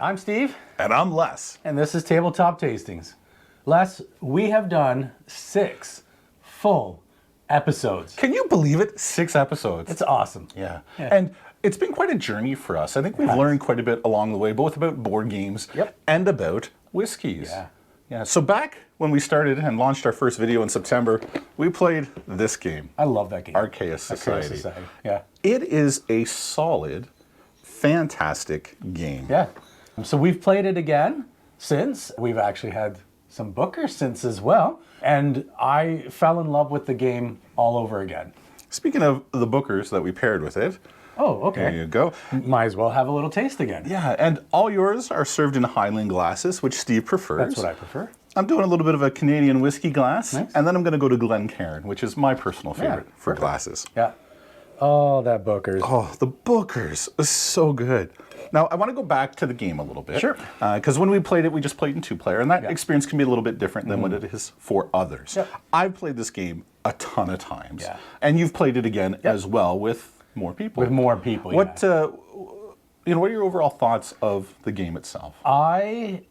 I'm Steve. And I'm Les. And this is Tabletop Tastings. Les, we have done 6 full episodes. Can you believe it? 6 episodes. It's awesome. Yeah. And it's been quite a journey for us. I think we've learned quite a bit along the way, both about board games and about whiskeys. Yeah. So back when we started and launched our first video in September, we played this game. I love that game. Archeos Society. Archeos Society. Yeah. It is a solid, fantastic game. Yeah. So we've played it again since. We've actually had some bookers since as well. And I fell in love with the game all over again. Speaking of the bookers that we paired with it. Oh, okay. There you go. Might as well have a little taste again. Yeah, and all yours are served in Highland glasses, which Steve prefers. That's what I prefer. I'm doing a little bit of a Canadian whiskey glass, Nice. and then I'm going to go to Glencairn, which is my personal favorite for glasses. Yeah. Oh, that bookers. Oh, the bookers is so good. Now, I want to go back to the game a little bit. Sure. Because when we played it, we just played in 2-player, and that experience can be a little bit different than what it is for others. I've played this game a ton of times, and you've played it again as well with more people. With more people, what, what are your overall thoughts of the game itself? So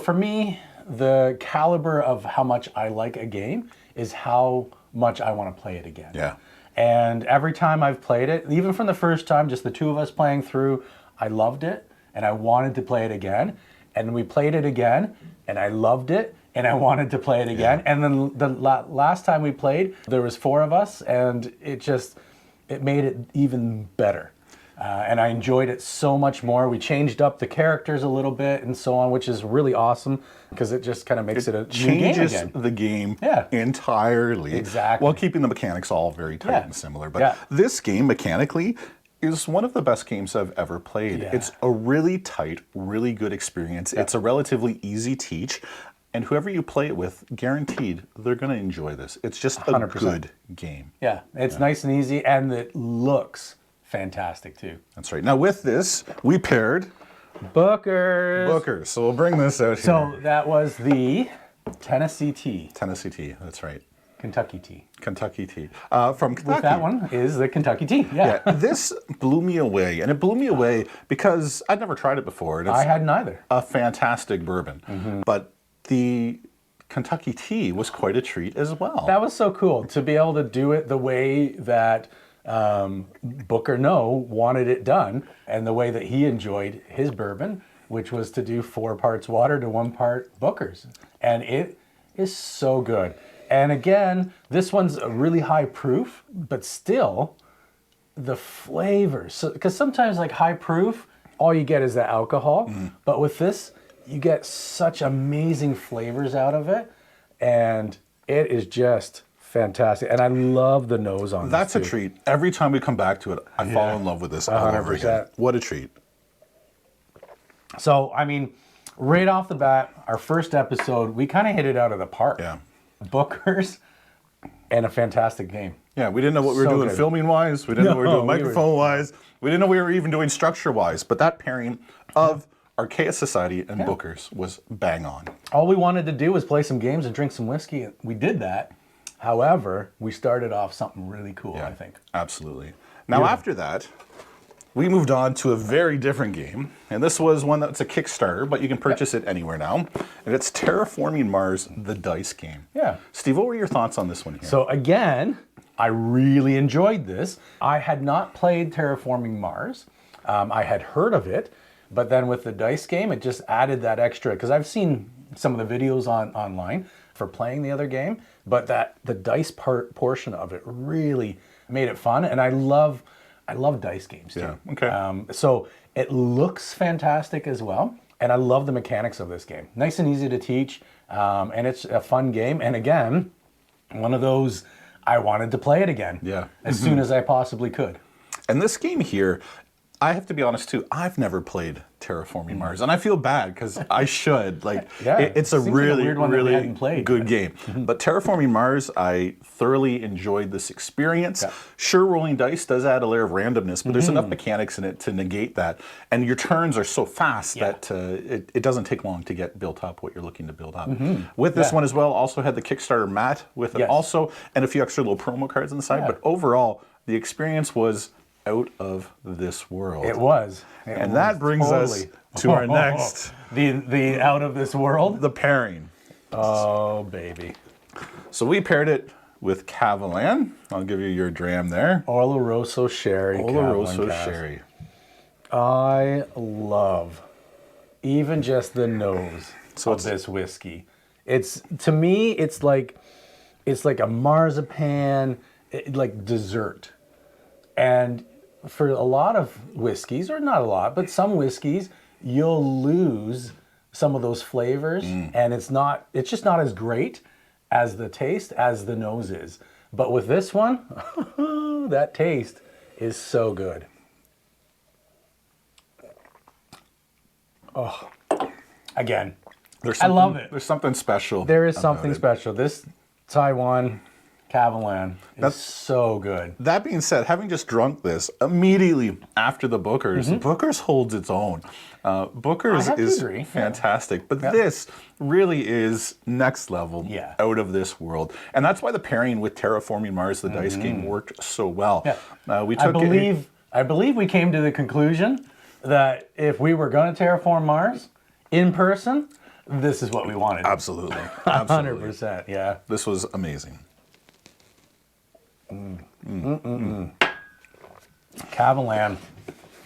for me, the caliber of how much I like a game is how much I want to play it again. Yeah. And every time I've played it, even from the first time, just the two of us playing through, I loved it and I wanted to play it again. And we played it again and I loved it and I wanted to play it again. And then the last time we played, there was 4 of us and it made it even better. And I enjoyed it so much more. We changed up the characters a little bit and so on, which is really awesome because it just kind of makes it a new game again. Changes the game entirely. Exactly. While keeping the mechanics all very tight and similar. But this game, mechanically, is one of the best games I've ever played. It's a really tight, really good experience. It's a relatively easy teach. And whoever you play it with, guaranteed, they're going to enjoy this. It's just 100%. A good game. Yeah, it's nice and easy, and it looks fantastic too. That's right. Now with this, we paired bookers. So we'll bring this out here. So that was the Tennessee tea. Tennessee tea. That's right. Kentucky tea. Kentucky tea. From Kentucky. With that one is the Kentucky tea. Yeah. This blew me away, and it blew me away because I'd never tried it before. And it's I hadn't either. A fantastic bourbon, but the Kentucky tea was quite a treat as well. That was so cool to be able to do it the way that Booker wanted it done, and the way that he enjoyed his bourbon, which was to do 4 parts water to 1 part Booker's, and it is so good. And again, this one's a really high proof, but still the flavors. Because sometimes like high proof, all you get is the alcohol, but with this, you get such amazing flavors out of it, and it is just fantastic. And I love the nose on this. That's a treat. Every time we come back to it, I fall in love with this all over again. What a treat. So, I mean, right off the bat, our first episode, we kind of hit it out of the park. Yeah. Bookers and a fantastic game. Yeah, we didn't know what we were doing filming-wise. We didn't know what we were doing microphone-wise. We didn't know what we were even doing structure-wise. But that pairing of Archeos Society and Bookers was bang on. All we wanted to do was play some games and drink some whiskey. We did that. However, we started off something really cool, I think. Absolutely. Now, after that, we moved on to a very different game. And this was one that's a Kickstarter, but you can purchase it anywhere now. And it's Terraforming Mars, the dice game. Yeah. Steve, what were your thoughts on this one here? So again, I really enjoyed this. I had not played Terraforming Mars. I had heard of it, but then with the dice game, it just added that extra, because I've seen some of the videos online for playing the other game, but the dice portion of it really made it fun, and I love dice games too. Yeah. Okay. So it looks fantastic as well, and I love the mechanics of this game. Nice and easy to teach, and it's a fun game. And again, one of those I wanted to play it again. As soon as I possibly could. And this game here, I have to be honest too, I've never played Terraforming Mars, and I feel bad because I should. Like, it's a really, really good game. But Terraforming Mars, I thoroughly enjoyed this experience. Sure, rolling dice does add a layer of randomness, but there's enough mechanics in it to negate that. And your turns are so fast that it doesn't take long to get built up what you're looking to build up. With this one as well, also had the Kickstarter mat with it also, and a few extra little promo cards on the side. But overall, the experience was out of this world. It was. And that brings us to our next. The out of this world? The pairing. Oh, baby. So we paired it with Kavalan. I'll give you your dram there. Oloroso Sherry. Oloroso Sherry. I love even just the nose of this whiskey. To me, it's like a marzipan, like dessert. And for a lot of whiskeys, or not a lot, but some whiskeys, you'll lose some of those flavors, and it's just not as great as the taste as the nose is. But with this one, that taste is so good. Oh, again, I love it. There's something special. There is something special. This Taiwan Kavalan is so good. That being said, having just drunk this immediately after the Booker's, Booker's holds its own. Booker's is fantastic, but this really is next level, out of this world. And that's why the pairing with Terraforming Mars, the dice game, worked so well. Yeah. I believe we came to the conclusion that if we were going to terraform Mars in person, this is what we wanted. Absolutely. 100%, yeah. This was amazing. Kavalan.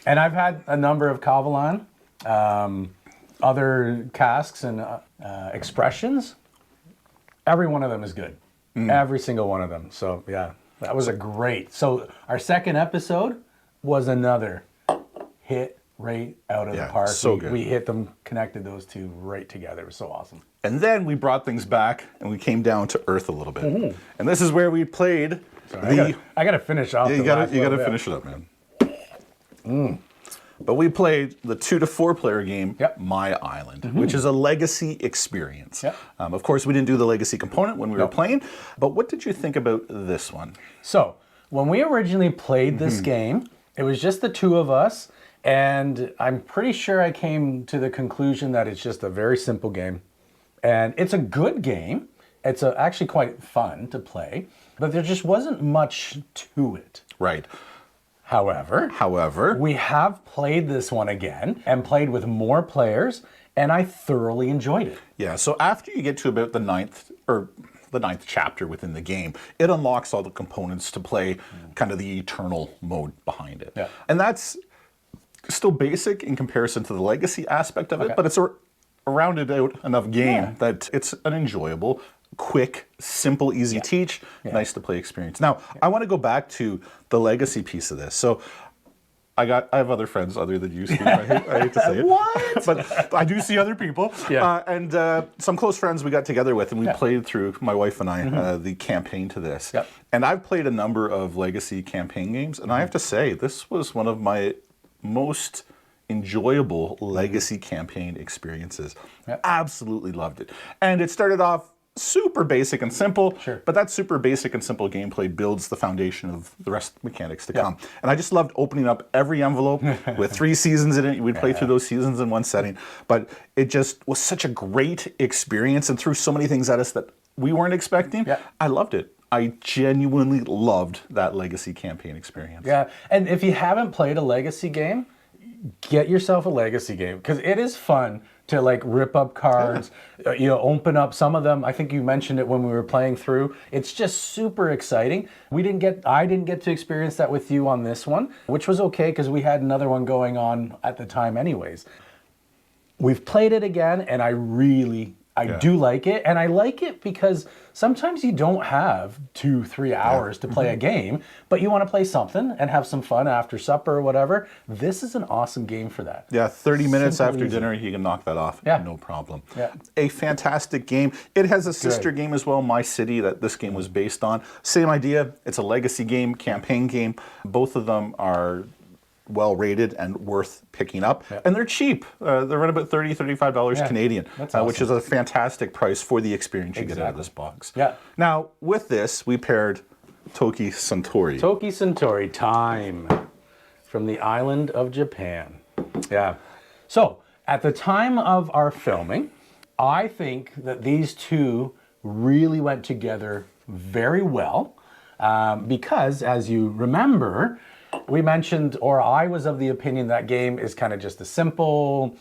And I've had a number of Kavalan, other casks and expressions. Every one of them is good. Every single one of them. So, yeah, that was a great. So, our second episode was another hit right out of the park. So good. We hit them, connected those two right together. It was so awesome. And then we brought things back and we came down to earth a little bit. And this is where we played. I gotta finish off. Yeah, you gotta finish it up, man. But we played the 2 to 4 player game, My Island, which is a legacy experience. Of course, we didn't do the legacy component when we were playing, but what did you think about this one? So, when we originally played this game, it was just the two of us, and I'm pretty sure I came to the conclusion that it's just a very simple game. And it's a good game. It's actually quite fun to play, but there just wasn't much to it. Right. However, we have played this one again and played with more players, and I thoroughly enjoyed it. Yeah, so after you get to about the ninth chapter within the game, it unlocks all the components to play kind of the eternal mode behind it. Yeah. And that's still basic in comparison to the legacy aspect of it, but it's a rounded out enough game that it's an enjoyable, quick, simple, easy teach, nice to play experience. Now, I want to go back to the legacy piece of this. So I have other friends other than you, Steve. I hate to say it. What? But I do see other people. And some close friends we got together with, and we played through, my wife and I, the campaign to this. And I've played a number of legacy campaign games, and I have to say, this was one of my most enjoyable legacy campaign experiences. Absolutely loved it. And it started off super basic and simple, but that super basic and simple gameplay builds the foundation of the rest of the mechanics to come. And I just loved opening up every envelope with 3 seasons in it. We'd play through those seasons in one setting, but it just was such a great experience and threw so many things at us that we weren't expecting. I loved it. I genuinely loved that legacy campaign experience. Yeah, and if you haven't played a legacy game, get yourself a legacy game, because it is fun to like rip up cards, open up some of them. I think you mentioned it when we were playing through. It's just super exciting. I didn't get to experience that with you on this one, which was okay because we had another one going on at the time anyways. We've played it again, and I do like it, and I like it because sometimes you don't have 2-3 hours to play a game, but you want to play something and have some fun after supper or whatever. This is an awesome game for that. Yeah, 30 minutes after dinner, you can knock that off. No problem. A fantastic game. It has a sister game as well, My City, that this game was based on. Same idea. It's a legacy game, campaign game. Both of them are well rated and worth picking up, and they're cheap. They're around about $30-$35 Canadian, which is a fantastic price for the experience you get out of this box. Now with this, we paired Toki Suntory. Toki Suntory, time from the island of Japan. So at the time of our filming, I think that these two really went together very well, because as you remember, we mentioned, or I was of the opinion that game is kind of just a simple,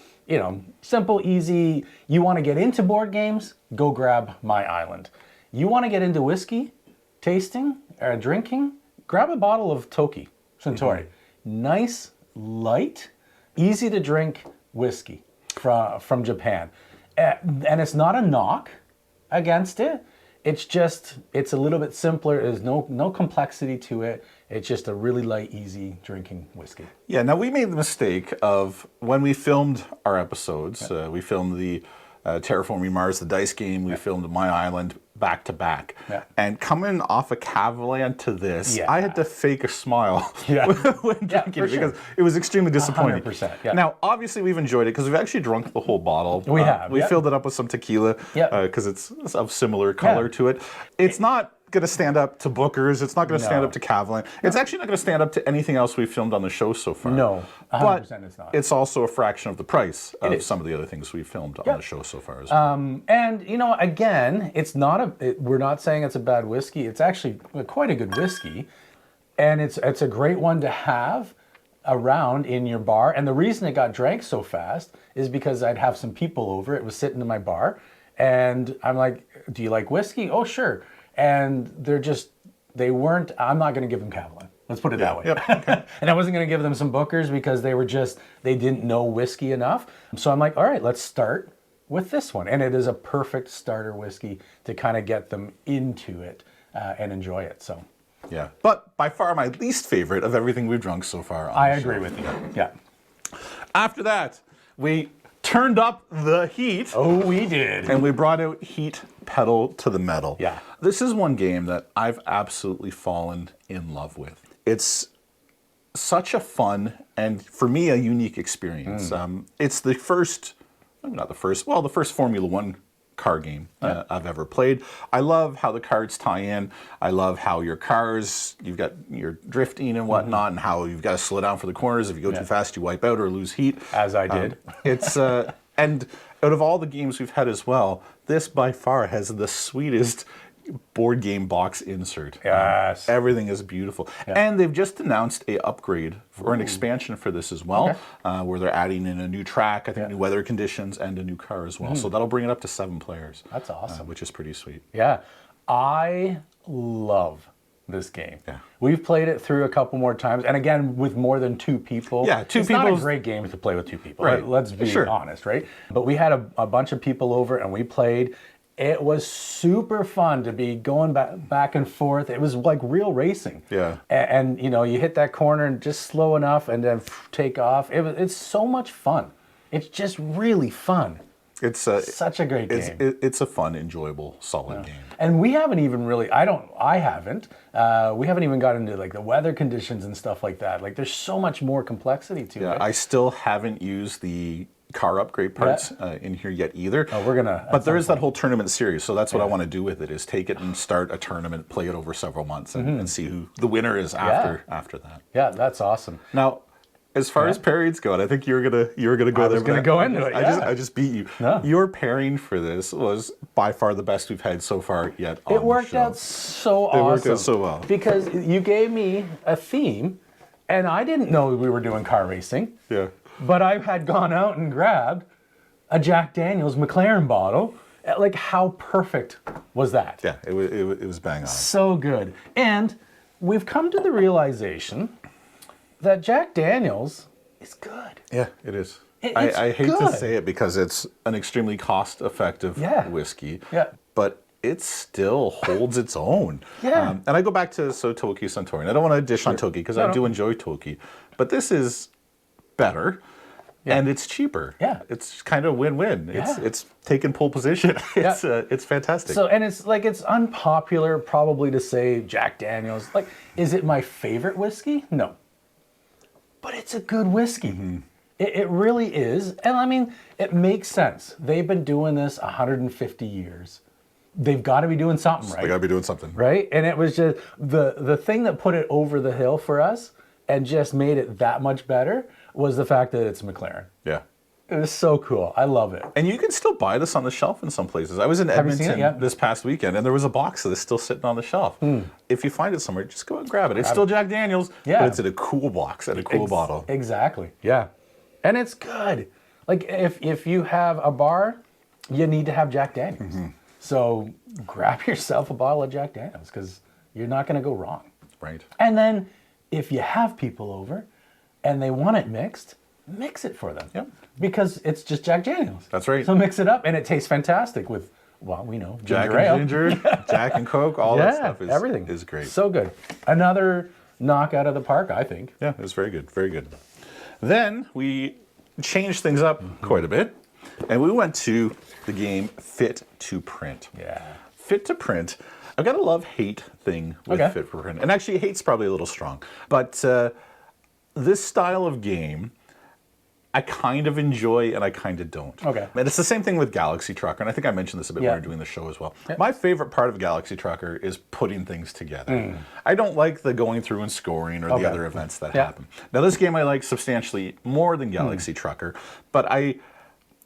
simple, easy. You want to get into board games? Go grab My Island. You want to get into whiskey tasting or drinking? Grab a bottle of Toki, Suntory. Nice, light, easy to drink whiskey from Japan. And it's not a knock against it. It's a little bit simpler. There's no complexity to it. It's just a really light, easy drinking whiskey. Yeah, now we made the mistake of when we filmed our episodes, we filmed the Terraforming Mars, the dice game, we filmed My Island back to back. Yeah. And coming off of Kavalan to this, I had to fake a smile when drinking it because it was extremely disappointing. 100%, yeah. Now, obviously we've enjoyed it because we've actually drunk the whole bottle. We have. We filled it up with some tequila because it's of similar color to it. It's not going to stand up to Booker's. It's not going to stand up to Kavalan. It's actually not going to stand up to anything else we've filmed on the show so far. No, 100% it's not. It's also a fraction of the price of some of the other things we've filmed on the show so far as well. And again, we're not saying it's a bad whiskey. It's actually quite a good whiskey, and it's a great one to have around in your bar. And the reason it got drank so fast is because I'd have some people over. It was sitting in my bar, and I'm like, "Do you like whiskey?" "Oh, sure." And I'm not going to give them Kavalan. Let's put it that way. Okay. And I wasn't going to give them some Bookers because they didn't know whiskey enough. So I'm like, all right, let's start with this one. And it is a perfect starter whiskey to kind of get them into it and enjoy it. So. Yeah. But by far my least favorite of everything we've drunk so far. I agree with you. Yeah. After that, we turned up the heat. Oh, we did. And we brought out Heat Pedal to the Metal. Yeah. This is one game that I've absolutely fallen in love with. It's such a fun and, for me, a unique experience. It's the first Formula One car game I've ever played. I love how the cards tie in. I love how your cars, you've got your drifting and whatnot, and how you've got to slow down for the corners. If you go too fast, you wipe out or lose heat. As I did. It's and out of all the games we've had as well, this by far has the sweetest board game box insert. Yes. Everything is beautiful. Yeah. And they've just announced a upgrade or an expansion for this as well, where they're adding in a new track, I think new weather conditions, and a new car as well. So that'll bring it up to 7 players. That's awesome. Which is pretty sweet. Yeah. I love this game. Yeah. We've played it through a couple more times, and again, with more than 2 people. Yeah, it's not a great game to play with 2 people. Right. Let's be honest, right? But we had a bunch of people over, and we played. It was super fun to be going back and forth. It was like real racing. Yeah. And you hit that corner and just slow enough and then take off. It's so much fun. It's just really fun. It's such a great game. It's a fun, enjoyable, solid game. And we haven't even really, we haven't even got into like the weather conditions and stuff like that. Like there's so much more complexity to it. Yeah, I still haven't used the car upgrade parts in here yet either. Oh, we're gonna. But there is that whole tournament series, so that's what I want to do with it, is take it and start a tournament, play it over several months, and see who the winner is after that. Yeah, that's awesome. Now, as far as pairings go, and I think you were gonna go there. I was gonna go into it. I just beat you. No. Your pairing for this was by far the best we've had so far yet. It worked out so awesome. It worked out so well because you gave me a theme, and I didn't know we were doing car racing. Yeah. But I had gone out and grabbed a Jack Daniel's McLaren bottle. Like, how perfect was that? Yeah, it was bang on. So good. And we've come to the realization that Jack Daniel's is good. Yeah, it is. I hate to say it because it's an extremely cost-effective whiskey. Yeah. But it still holds its own. Yeah. And I go back to Toki Suntory. And I don't want to dish on Toki because I do enjoy Toki. But this is better, and it's cheaper. Yeah, it's kind of win-win. It's taking pole position. It's fantastic. So, and it's unpopular probably to say Jack Daniel's. Like, is it my favorite whiskey? No, but it's a good whiskey. Mm-hmm. It really is, and I mean, it makes sense. They've been doing this 150 years. They've got to be doing something right. They got to be doing something right. And it was just the thing that put it over the hill for us and just made it that much better was the fact that it's McLaren. Yeah. It was so cool. I love it. And you can still buy this on the shelf in some places. I was in Edmonton this past weekend, and there was a box of this still sitting on the shelf. If you find it somewhere, just go and grab it. It's still Jack Daniels, but it's in a cool box and a cool bottle. Exactly. Yeah. And it's good. Like, if you have a bar, you need to have Jack Daniels. So grab yourself a bottle of Jack Daniels, because you're not going to go wrong. Right. And then if you have people over and they want it mixed, mix it for them. Yep. Because it's just Jack Daniels. That's right. So mix it up, and it tastes fantastic with, well, we know, Jack ginger ale. and ginger, Jack and Coke, all that stuff everything is great. So good. Another knock out of the park, I think. Yeah, it was very good, very good. Then we changed things up quite a bit, and we went to the game Fit to Print. Yeah. Fit to Print. I've got a love-hate thing with Fit for Print. And actually, hate's probably a little strong. But this style of game, I kind of enjoy and I kind of don't. Okay. And it's the same thing with Galaxy Trucker, and I think I mentioned this a bit when we were doing the show as well. My favorite part of Galaxy Trucker is putting things together. I don't like the going through and scoring or the other events that happen. Now, this game I like substantially more than Galaxy Trucker, but I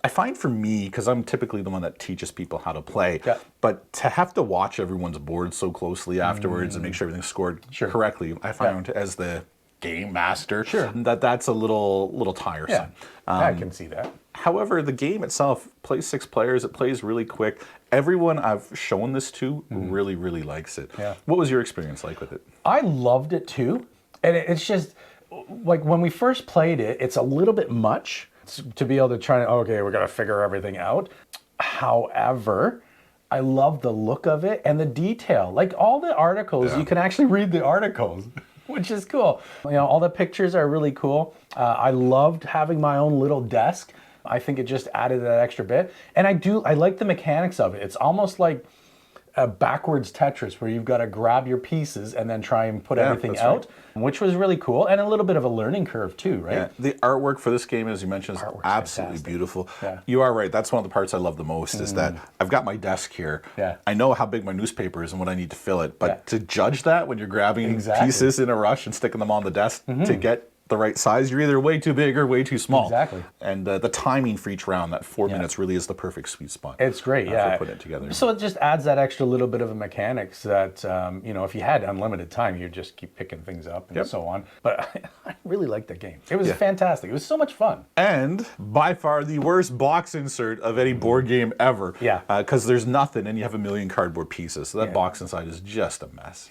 find for me, because I'm typically the one that teaches people how to play, but to have to watch everyone's board so closely afterwards and make sure everything's scored correctly, I find as the game master that's a little tiresome. I can see that. However, the game itself plays 6 players. It plays really quick. Everyone I've shown this to really, really likes it. What was your experience like with it? I loved it too. And it's just, like, when we first played it, it's a little bit much to be able to try and, okay, we're going to figure everything out. However, I love the look of it and the detail. Like, all the articles, you can actually read the articles, which is cool. You know, all the pictures are really cool. I loved having my own little desk. I think it just added that extra bit. And I like the mechanics of it. It's almost like a backwards Tetris where you've got to grab your pieces and then try and put everything out, which was really cool, and a little bit of a learning curve too, right? Yeah. The artwork for this game, as you mentioned, is absolutely beautiful. You are right. That's one of the parts I love the most is that I've got my desk here. I know how big my newspaper is and what I need to fill it, but to judge that when you're grabbing pieces in a rush and sticking them on the desk to get the right size, you're either way too big or way too small. Exactly. And the timing for each round, that 4 minutes really is the perfect sweet spot. It's great, for putting it together. So it just adds that extra little bit of a mechanics that, you know, if you had unlimited time, you'd just keep picking things up and so on. But I really liked the game. It was fantastic. It was so much fun. And by far the worst box insert of any board game ever. Because there's nothing and you have a million cardboard pieces. So that box inside is just a mess.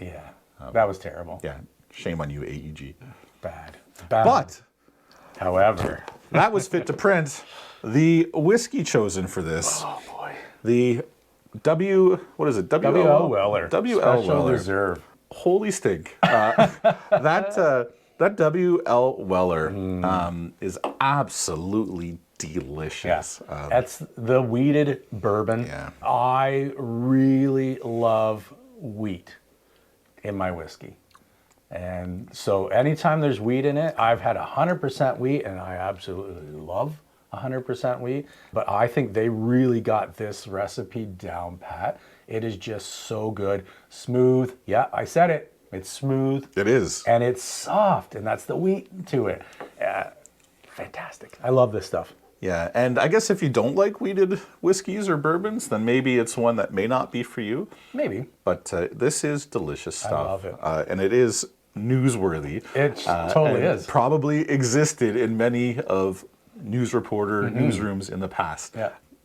That was terrible. Shame on you, AEG. Bad. But, however, that was Fit to Print. The whiskey chosen for this, the what is it? W.L. Weller. W.L. Weller. Reserve. Holy stink. That W.L. Weller is absolutely delicious. That's the wheated bourbon. I really love wheat in my whiskey. And so anytime there's wheat in it, I've had 100% wheat, and I absolutely love 100% wheat. But I think they really got this recipe down pat. It is just so good. Smooth. Yeah, I said it. It's smooth. It is. And it's soft, and that's the wheat to it. Fantastic. I love this stuff. Yeah, and I guess if you don't like wheated whiskeys or bourbons, then maybe it's one that may not be for you. Maybe. But this is delicious stuff. I love it. And it is newsworthy. It totally is. Probably existed in many of news reporter newsrooms in the past.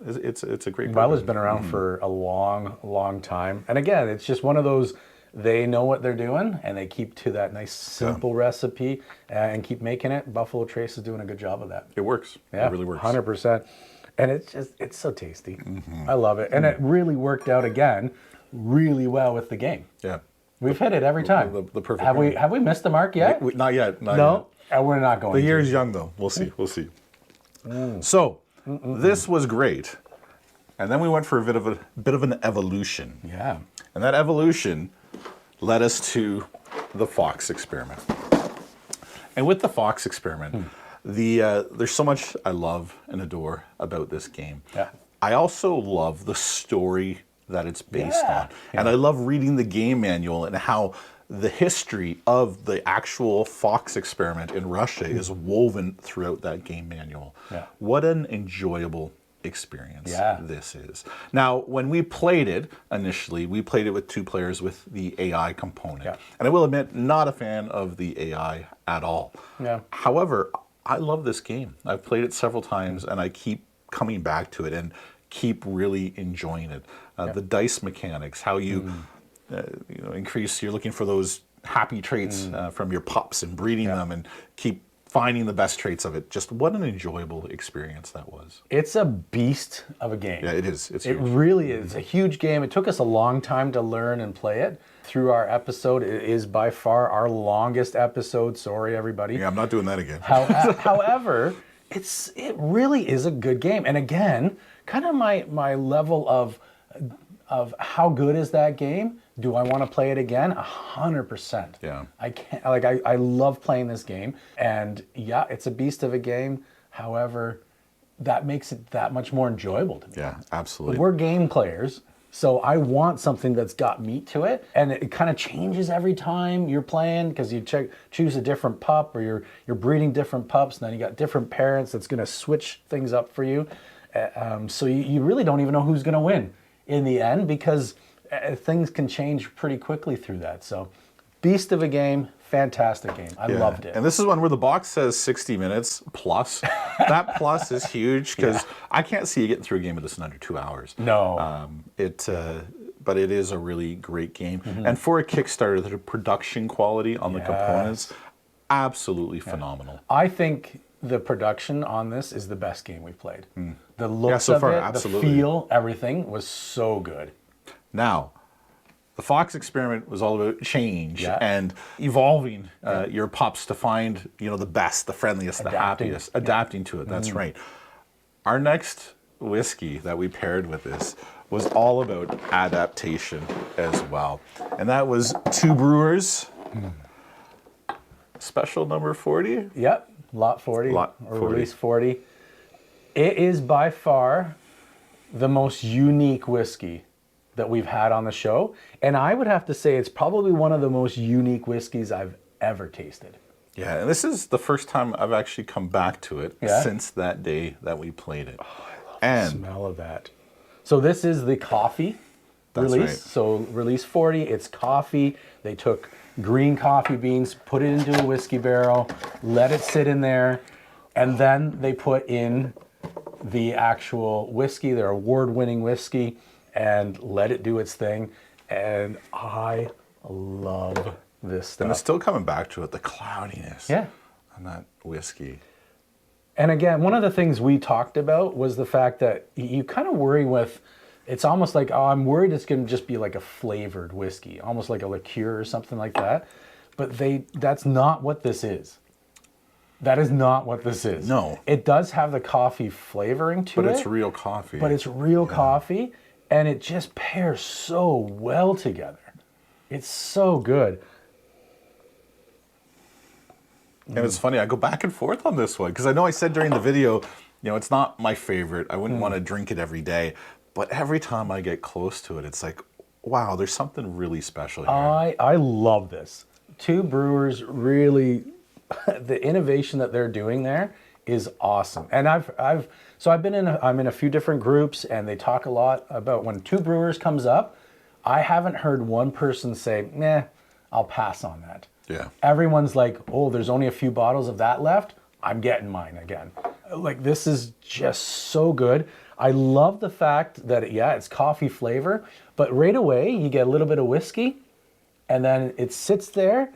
It's a great bourbon. Weller's been around for a long, long time. And again, it's just one of those, they know what they're doing, and they keep to that nice, simple recipe and keep making it. Buffalo Trace is doing a good job of that. It works. It really works. 100%. And it's so tasty. I love it. And it really worked out, again, really well with the game. We've hit it every time. The perfect. Have we missed the mark yet? Not yet. No, and we're not going. The year is young, though. We'll see. We'll see. So this was great, and then we went for a bit of an evolution. And that evolution led us to the Fox experiment. And with the Fox experiment, there's so much I love and adore about this game. I also love the story that it's based on. And I love reading the game manual and how the history of the actual Fox experiment in Russia is woven throughout that game manual. Yeah. What an enjoyable experience Yeah. this is. Now, when we played it initially, we played it with 2 players with the AI component. Yeah. And I will admit, not a fan of the AI at all. Yeah. However, I love this game. I've played it several times and I keep coming back to it and keep really enjoying it. The dice mechanics, how you, increase, you're looking for those happy traits from your pups and breeding them and keep finding the best traits of it. Just what an enjoyable experience that was. It's a beast of a game. Yeah, it is. It's It huge. really is a huge game. It took us a long time to learn and play it. Through our episode, it is by far our longest episode. Sorry, everybody. Yeah, I'm not doing that again. However, it really is a good game. And again, kind of my level of how good is that game? Do I want to play it again? 100%. Yeah. I can't, like, I love playing this game, and yeah, it's a beast of a game. However, that makes it that much more enjoyable to me. Yeah, absolutely. We're game players, so I want something that's got meat to it, and it kind of changes every time you're playing because you choose a different pup, or you're breeding different pups, and then you got different parents that's going to switch things up for you. So you really don't even know who's going to win in the end, because things can change pretty quickly through that. So, beast of a game, fantastic game. I loved it. And this is one where the box says 60 minutes plus. That plus is huge because I can't see you getting through a game of this in under 2 hours. No. But it is a really great game. And for a Kickstarter, the production quality on the components, absolutely phenomenal. I think the production on this is the best game we've played. The looks so of far, it, absolutely. the feel, everything was so good. Now, the Fox experiment was all about change and evolving your pups to find, the best, the friendliest, the happiest, adapting to it. That's right. Our next whiskey that we paired with this was all about adaptation as well. And that was Two Brewers, special number 40. Yep, lot 40, Lot or 40. release 40. It is by far the most unique whiskey that we've had on the show. And I would have to say it's probably one of the most unique whiskeys I've ever tasted. Yeah, and this is the first time I've actually come back to it since that day that we played it. Oh, I love the smell of that. So this is the coffee release. Right. So release 40, it's coffee. They took green coffee beans, put it into a whiskey barrel, let it sit in there, and then they put in the actual whiskey, their award-winning whiskey, and let it do its thing. And I love this stuff. And it's still coming back to it, the cloudiness on that whiskey. And again, one of the things we talked about was the fact that you kind of worry with, it's almost like, oh, I'm worried it's going to just be like a flavored whiskey, almost like a liqueur or something like that. But that's not what this is. That is not what this is. No. It does have the coffee flavoring to it. But it's real coffee. But it's real coffee, and it just pairs so well together. It's so good. And it's funny, I go back and forth on this one, because I know I said during the video, it's not my favorite. I wouldn't want to drink it every day. But every time I get close to it, it's like, wow, there's something really special here. I love this. Two Brewers really, the innovation that they're doing there is awesome. And I'm in a few different groups, and they talk a lot about when Two Brewers comes up. I haven't heard one person say, nah, I'll pass on that. Yeah. Everyone's like, oh, there's only a few bottles of that left. I'm getting mine again. Like, this is just so good. I love the fact that, it's coffee flavor, but right away you get a little bit of whiskey, and then it sits there,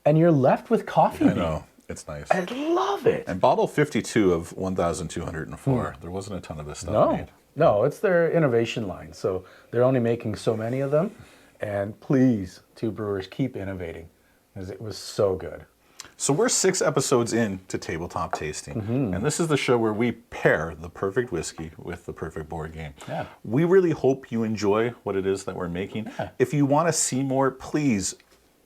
and you're left with coffee bean. I know. It's nice. I love it. And bottle 52 of 1,204, there wasn't a ton of this stuff made. No, it's their innovation line. So they're only making so many of them. And please, Two Brewers, keep innovating, because it was so good. So we're 6 episodes into Tabletop Tasting, and this is the show where we pair the perfect whiskey with the perfect board game. Yeah. We really hope you enjoy what it is that we're making. Yeah. If you want to see more, please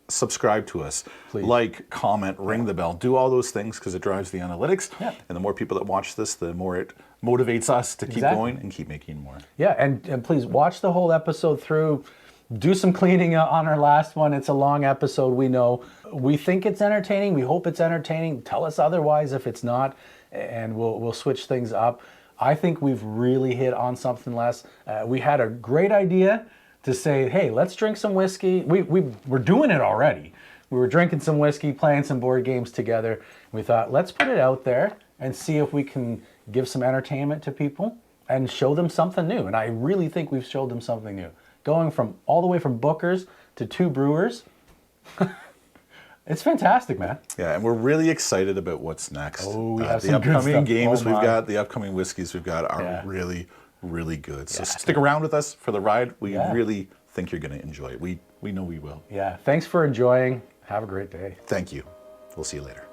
subscribe to us. Please. Like, comment, ring the bell, do all those things, because it drives the analytics. Yeah. And the more people that watch this, the more it motivates us to keep Exactly. going and keep making more. Yeah, and please watch the whole episode through. do some cleaning on our last one. It's a long episode, we know. We think it's entertaining. We hope it's entertaining. Tell us otherwise if it's not, and we'll switch things up. I think we've really hit on something, Les. We had a great idea to say, hey, let's drink some whiskey. We're doing it already. We were drinking some whiskey, playing some board games together. We thought, let's put it out there and see if we can give some entertainment to people and show them something new. And I really think we've showed them something new. Going from all the way from Bookers to 2 Brewers. It's fantastic, man. Yeah, and we're really excited about what's next. Oh, we have the some good upcoming stuff. games we've got, the upcoming whiskeys we've got are really, really good. So stick around with us for the ride. We really think you're going to enjoy it. We know we will. Yeah, thanks for enjoying. Have a great day. Thank you. We'll see you later.